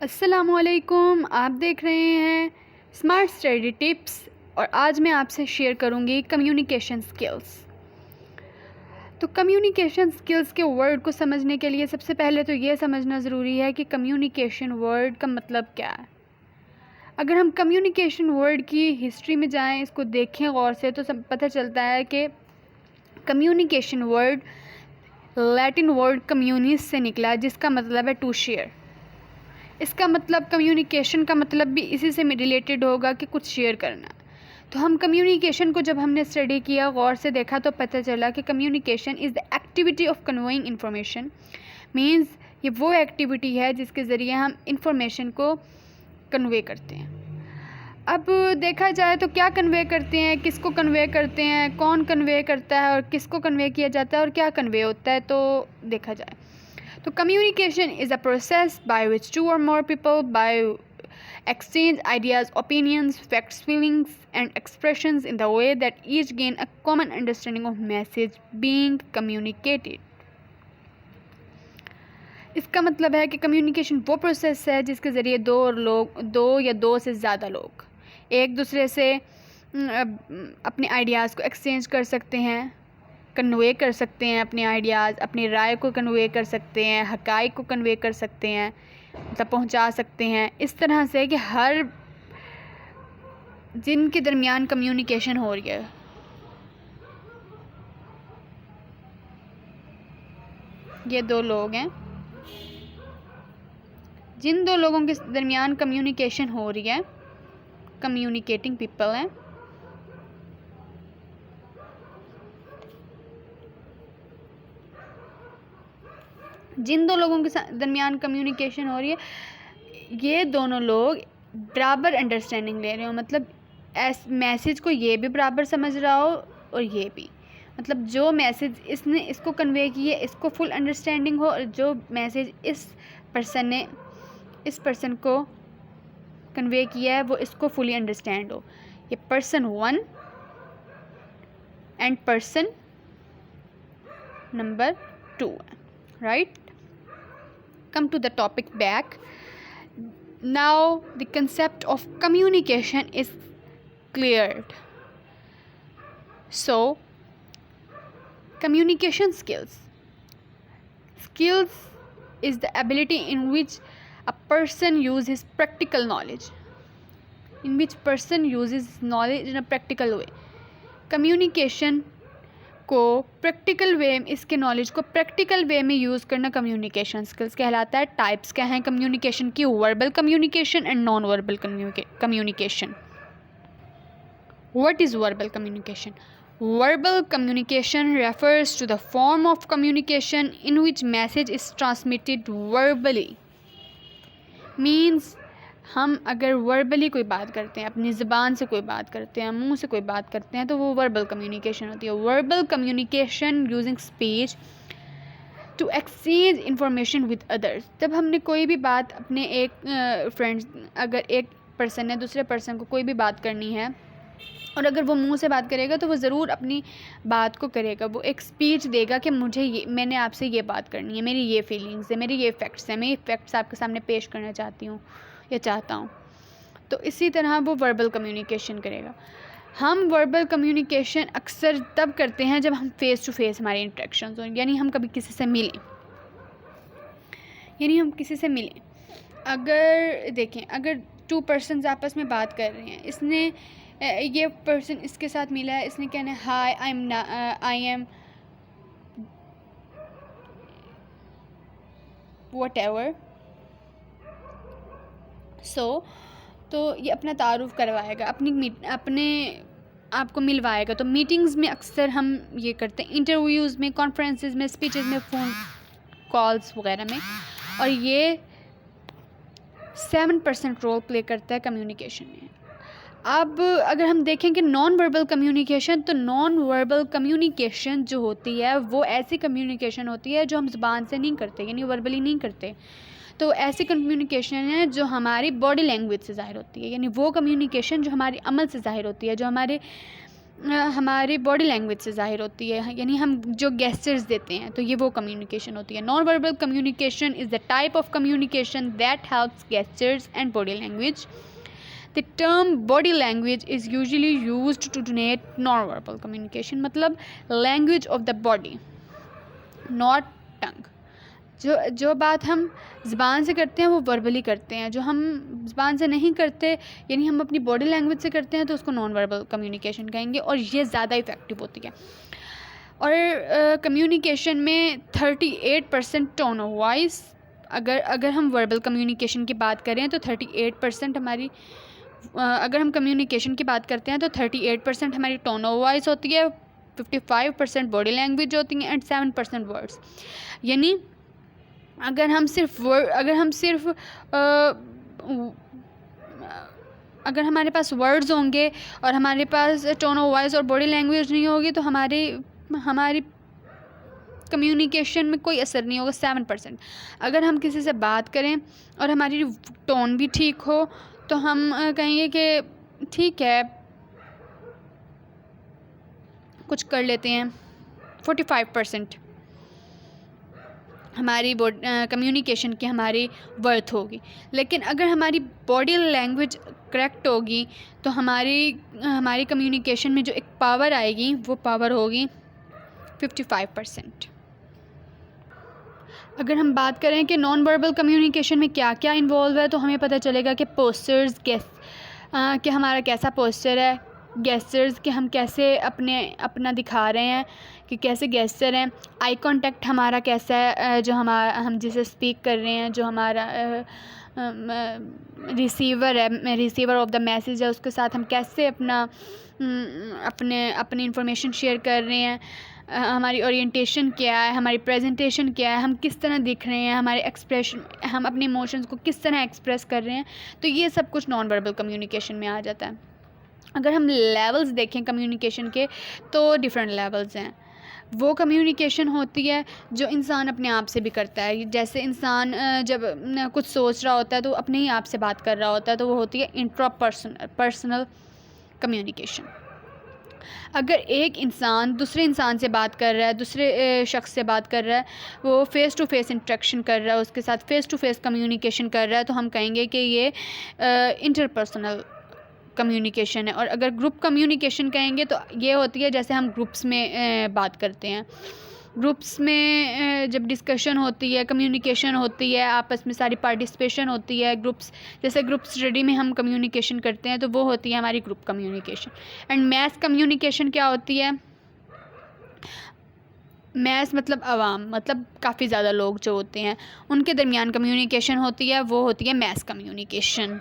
अस्सलामुअलैकुम। आप देख रहे हैं स्मार्ट स्टडी टिप्स और आज मैं आपसे शेयर करूंगी कम्युनिकेशन स्किल्स। तो कम्युनिकेशन स्किल्स के वर्ड को समझने के लिए सबसे पहले तो ये समझना ज़रूरी है कि कम्युनिकेशन वर्ड का मतलब क्या है। अगर हम कम्युनिकेशन वर्ड की हिस्ट्री में जाएं, इसको देखें गौर से, तो सब पता चलता है कि communication word Latin word communis से निकला, जिसका मतलब है टू शेयर। इसका मतलब कम्युनिकेशन का मतलब भी इसी से रिलेटेड होगा कि कुछ शेयर करना। तो हम कम्युनिकेशन को जब हमने स्टडी किया, गौर से देखा, तो पता चला कि communication is the activity of conveying information. Means ये वो एक्टिविटी है जिसके ज़रिए हम इंफॉर्मेशन को कन्वे करते हैं। अब देखा जाए तो क्या कन्वे करते हैं, किसको कन्वे करते हैं, कौन कन्वे करता है और किसको कन्वे किया जाता है और क्या कन्वे होता है, तो देखा जाए तो communication is a process by which two or more people exchange ideas, opinions, facts, feelings and expressions in the way that each gain a common understanding of message being communicated. इसका मतलब है कि कम्युनिकेशन वो process है जिसके ज़रिए दो या दो से ज़्यादा लोग एक दूसरे से अपने आइडियाज़ को एक्सचेंज कर सकते हैं, कन्वे कर सकते हैं अपने आइडियाज़, अपनी राय को कन्वे कर सकते हैं, हक़ाइक़ को कन्वे कर सकते हैं, मतलब पहुंचा सकते हैं, इस तरह से कि हर जिनके दरमियान कम्युनिकेशन हो रही है। ये दो लोग हैं, जिन दो लोगों के दरमियान कम्युनिकेशन हो रही है, कम्युनिकेटिंग पीपल हैं। जिन दो लोगों के दरमियान कम्युनिकेशन हो रही है, ये दोनों लोग बराबर अंडरस्टैंडिंग ले रहे हो, मतलब मैसेज को ये भी बराबर समझ रहा हो और ये भी, मतलब जो मैसेज इसने इसको कन्वे किया इसको फुल अंडरस्टैंडिंग हो, और जो मैसेज इस पर्सन को कन्वे किया है वो इसको फुली अंडरस्टैंड हो। ये person 1 and person number 2, right? Come to the topic back. Now the concept of communication is cleared. So communication skills is the ability in which a person uses practical knowledge, in which person uses knowledge in a practical way. Communication को practical way, इसके knowledge को practical way में use करना communication skills कहलाता है। Types क्या हैं communication की? Verbal communication and non verbal communication. What is verbal communication? Verbal communication refers to the form of communication in which message is transmitted verbally. Means हम अगर verbally कोई बात करते हैं, अपनी ज़बान से कोई बात करते हैं, मुंह से कोई बात करते हैं, तो वो वर्बल कम्युनिकेशन होती है। Verbal communication using speech to exchange information with others. जब हमने कोई भी बात अपने एक फ्रेंड्स, अगर एक पर्सन ने दूसरे पर्सन को कोई भी बात करनी है और अगर वो मुंह से बात करेगा तो वो ज़रूर अपनी बात को करेगा, वो एक स्पीच देगा कि मैंने आपसे ये बात करनी है, मेरी ये फीलिंग्स है, मेरे ये फैक्ट्स हैं, मैं ये फैक्ट्स आपके सामने पेश करना चाहती हूँ या चाहता हूँ। तो इसी तरह वो वर्बल कम्युनिकेशन करेगा। हम वर्बल कम्युनिकेशन अक्सर तब करते हैं जब हम फेस टू फेस हमारी इंटरेक्शंस हों, यानी हम किसी से मिलें। अगर देखें, अगर 2 पर्सन्स आपस में बात कर रहे हैं, ये पर्सन इसके साथ मिला है, इसने कहना है हाय आई एम वट एवर, तो ये अपना तारुफ करवाएगा, अपने आप को मिलवाएगा। तो मीटिंग्स में अक्सर हम ये करते हैं, इंटरव्यूज़ में, कॉन्फ्रेंसेस में, स्पीचेस में, फ़ोन कॉल्स वगैरह में, और ये 7% रोल प्ले करता है कम्युनिकेशन में। अब अगर हम देखें कि नॉन वर्बल कम्युनिकेशन, तो नॉन वर्बल कम्युनिकेशन जो होती है वो ऐसी कम्युनिकेशन होती है जो हम ज़बान से नहीं करते, यानी वर्बली नहीं करते। तो ऐसी कम्युनिकेशन है जो हमारी बॉडी लैंग्वेज से ज़ाहिर होती है, यानी वो कम्युनिकेशन जो हमारी अमल से ज़ाहिर होती है, जो हमारे हमारी बॉडी लैंग्वेज से ज़ाहिर होती है, यानी हम जो गेस्चर्स देते हैं तो ये वो कम्युनिकेशन होती है। Non verbal communication is the type of communication that helps gestures and body language. The term body language is usually used to denote non verbal communication, मतलब language of the body not tongue. जो बात हम ज़बान से करते हैं वो verbally करते हैं, जो हम ज़बान से नहीं करते यानी हम अपनी बॉडी लैंग्वेज से करते हैं तो उसको नॉन वर्बल कम्युनिकेशन कहेंगे, और ये ज़्यादा इफ़ेक्टिव होती है। और कम्युनिकेशन में 38% टोन ऑफ वॉइस, अगर हम वर्बल कम्युनिकेशन की बात करें तो 38% हमारी अगर हम कम्युनिकेशन की बात करते हैं तो 38% हमारी टोन ऑफ वॉइस होती है, 55% बॉडी लैंग्वेज होती है एंड 7% वर्ड्स। यानी अगर हमारे पास वर्ड्स होंगे और हमारे पास टोन ऑफ वॉइस और बॉडी लैंग्वेज नहीं होगी तो हमारी कम्युनिकेशन में कोई असर नहीं होगा, 7%। अगर हम किसी से बात करें और हमारी टोन भी ठीक हो तो हम कहेंगे कि ठीक है कुछ कर लेते हैं, 45% हमारी कम्युनिकेशन की हमारी वर्थ होगी। लेकिन अगर हमारी बॉडी लैंग्वेज करेक्ट होगी तो हमारी कम्युनिकेशन में जो एक पावर आएगी वो पावर होगी 55%। अगर हम बात करें कि नॉन वर्बल कम्युनिकेशन में क्या क्या इन्वॉल्व है तो हमें पता चलेगा कि पोस्चर्स कि हमारा कैसा पोस्चर है, गेस्चर्स कि हम कैसे अपना दिखा रहे हैं कि कैसे गेस्चर हैं, आई कांटेक्ट हमारा कैसा है, जो हम जिसे स्पीक कर रहे हैं, जो हमारा रिसीवर ऑफ द मैसेज है उसके साथ हम कैसे अपनी इंफॉर्मेशन शेयर कर रहे हैं, हमारी ओरिएंटेशन क्या है, हमारी प्रेजेंटेशन क्या है, हम किस तरह दिख रहे हैं, हमारे एक्सप्रेशन, हम अपने इमोशंस को किस तरह एक्सप्रेस कर रहे हैं, तो ये सब कुछ नॉन वर्बल कम्युनिकेशन में आ जाता है। अगर हम लेवल्स देखें कम्युनिकेशन के तो डिफरेंट लेवल्स हैं। वो कम्युनिकेशन होती है जो इंसान अपने आप से भी करता है, जैसे इंसान जब कुछ सोच रहा होता है तो अपने ही आप से बात कर रहा होता है, तो वो होती है पर्सनल कम्युनिकेशन। अगर एक इंसान दूसरे इंसान से बात कर रहा है, दूसरे शख्स से बात कर रहा है, वो फ़ेस टू फेस इंटरेक्शन कर रहा है, उसके साथ फ़ेस टू फेस कम्युनिकेशन कर रहा है, तो हम कहेंगे कि ये इंटरपर्सनल कम्युनिकेशन है। और अगर ग्रुप कम्युनिकेशन कहेंगे तो ये होती है जैसे हम ग्रुप्स में बात करते हैं, ग्रुप्स में जब डिस्कशन होती है, कम्युनिकेशन होती है, आपस में सारी पार्टिसिपेशन होती है, जैसे ग्रुप स्टडी में हम कम्युनिकेशन करते हैं तो वो होती है हमारी group communication. And mess communication क्या होती है? मैस मतलब आवाम, मतलब काफ़ी ज़्यादा लोग जो होते हैं उनके दरमियान कम्युनिकेशन होती है, वो होती है मैस कम्युनिकेशन।